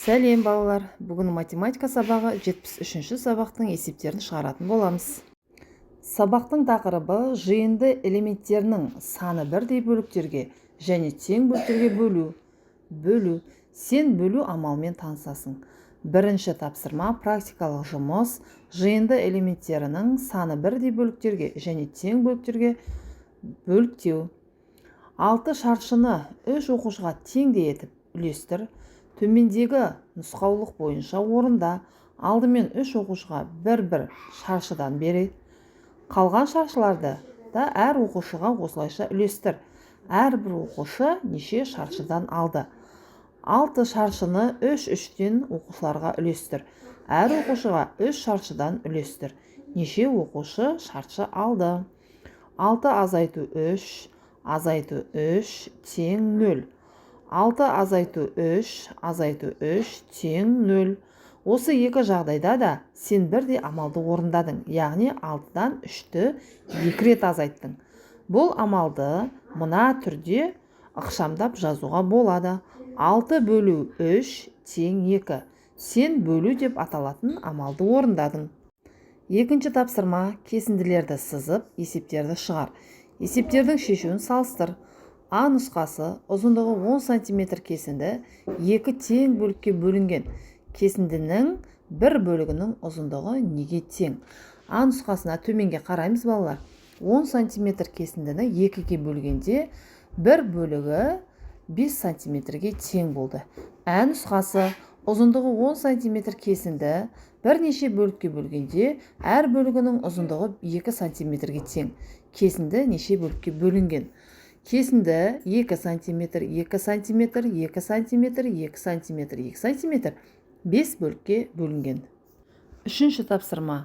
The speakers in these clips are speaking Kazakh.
Сәлем балалар, бүгін математика сабағы 73-ші сабақтың есептерін шығаратын боламыз. Сабақтың тақырыбы жиынды элементтерінің саны бірдей бөліктерге және тең бөліктерге бөлу. Сен бөлу амалмен танысасың. Бірінші тапсырма практикалық жұмыс. Жиынды элементтерінің саны бірдей бөліктерге және тең бөліктерге бөліктеу. 6 шаршыны 3 оқушыға теңдей етіп үлестір. Төмендегі нұсқаулық бойынша орында. Алдымен 3 оқушыға бір шаршыдан бері. Қалған шаршыларды да әр оқушыға осылайша үлестір. Әрбір оқушы неше шаршыдан алды? 6 шаршыны 3-3-тен оқушыларға үлестір. Әр оқушыға 3 шаршыдан үлестір. Неше оқушы шаршы алды? 6 азайту 3 тең 0. 6 азайту 3 тең 0. Осы екі жағдайда да сен бірдей амалды орындадың, яғни 6-дан 3-ті 2 рет азайттың. Бұл амалды мына түрде ықшамдап жазуға болады. 6 бөлу 3 тең 2. Сен бөлу деп аталатын амалды орындадың. Екінші тапсырма, кесінділерді сызып, есептерді шығар. Есептердің шешуін салыстыр. А нұсқасы ұзындығы 10 см кесінді 2 тең бөлікке бөлінген. Кесіндінің бір бөлігінің ұзындығы неге тең? А нұсқасына төменге қараймыз балалар. 10 см кесіндіні 2-ге бөлгенде бір бөлігі 5 см-ге тең болды. А нұсқасы ұзындығы 10 см кесінді бірнеше бөлікке бөлгенде әр бөлігінің ұзындығы 2 см-ге тең. Кесінді неше бөлікке бөлінген? Кесінді 2 см, 2 см, 2 см, 2 см, 2 см 5 бөлікке бөлінген. Үшінші тапсырма.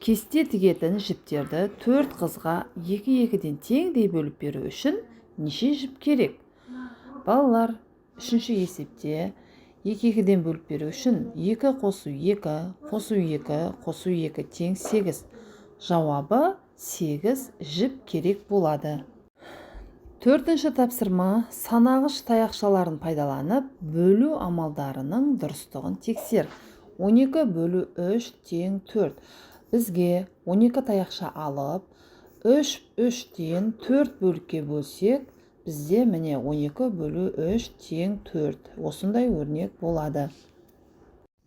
Кесте тігетін жіптерді 4 қызға 2-2-ден теңдей бөліп беру үшін неше жіп керек? Балалар, үшінші есепте 2-2-ден бөліп беру үшін 2 қосу 2 тең 8. Жауабы 8 жіп керек болады. Төртінші тапсырма, санағыш таяқшаларын пайдаланып, бөлу амалдарының дұрыстығын тексер. 12 бөлу 3 тең 4. Бізге 12 таяқша алып, 3-3-тен 4 бөлікке бөлсек, бізде міне 12 бөлу 3 тең 4. Осындай өрнек болады.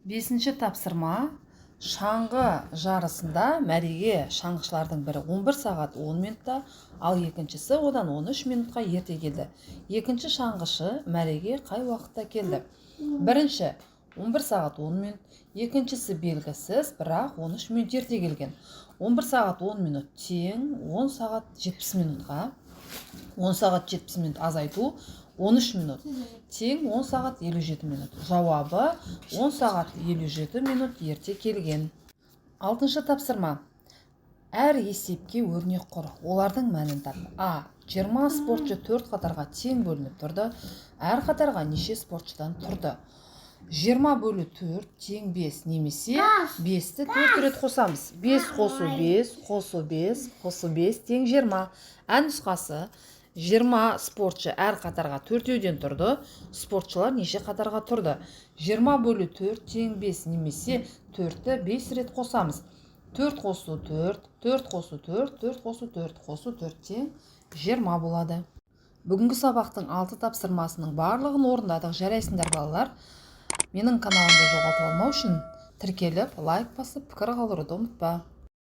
Бесінші тапсырма, шаңғы жарысында мәреге шаңғышылардың бірі 11 сағат 10 минутта, ал екіншісі одан 13 минутқа ерте келді. Екінші шаңғышы мәреге қай уақытта келді? Бірінші 11 сағат 10 минут, екіншісі белгісіз, бірақ 13 минут ерте келген. 11 сағат 10 минут тең 10 сағат 70 минутқа. 10 сағат 70 минут азайту 13 минут тең 10 сағат 57 минут. Жауабы 10 сағат 57 минут ерте келген. Алтыншы тапсырма. Әр есепке өрнек құр. Олардың мәнін тап. А. 20 спортшы 4 қатарға тең бөлініп тұрды. Әр қатарға неше спортшыдан тұрды? 20 бөлу 4 тең 5, немесе 5-ті 4 рет қосамыз. 5 қосу 5, қосу 5, қосу 5 тең 20. Ә нұсқасы 20 спортшы әр қатарға 4-ден тұрды. Спортшылар неше қатарға тұрды? 20 бөлу 4 тең 5, немесе 4-ті 5 рет қосамыз. 4 қосу 4, 4 қосу 4, 4 қосу 4, қосу 4 тең 20 болады. Бүгінгі сабақтың 6 тапсырмасының барлығын орындадық. Жарайсыңдар балалар. Менің каналымды жоғалтып алмау үшін тіркеліп, лайк басып, пікір қалдыруды ұмытпа.